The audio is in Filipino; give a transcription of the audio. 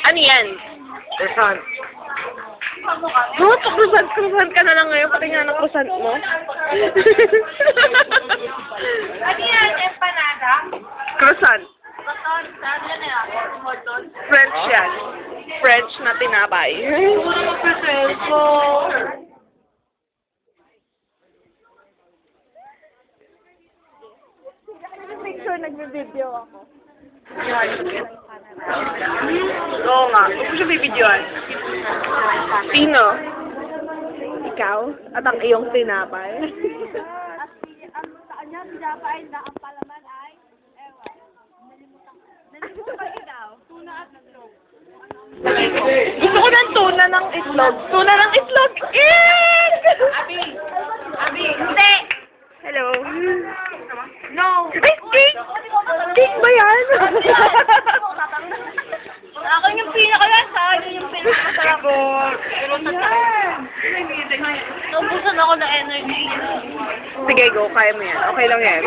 Ano yan? Croissant. Croissant ka na lang ngayon, pati nga ng croissant mo. Ano yan? Empanada? Croissant. Baton? Saan yan eh? Morton? French yan. French na tinapay. Puro magpa-selfo. Picture, nagbe-video ako. Oo nga. Huwag mo siya bibidyoan. Sino? Ikaw? At ang iyong tinapay? Ang sa kanya, pinapay na ang palaman ay, ewan, nalimutan ko ikaw, tuna at itlog. Gusto ko ng tuna ng itlog. Tuna ng itlog! Eek! Abi, hindi! Hello. No! Ay, cake! Cake ba yan? Akin yung pinaka-lasa, yun yung pinaka-masarap. Pero sa naubusan ako na energy. Sige, go. Kaya mo yan. Okay lang yan.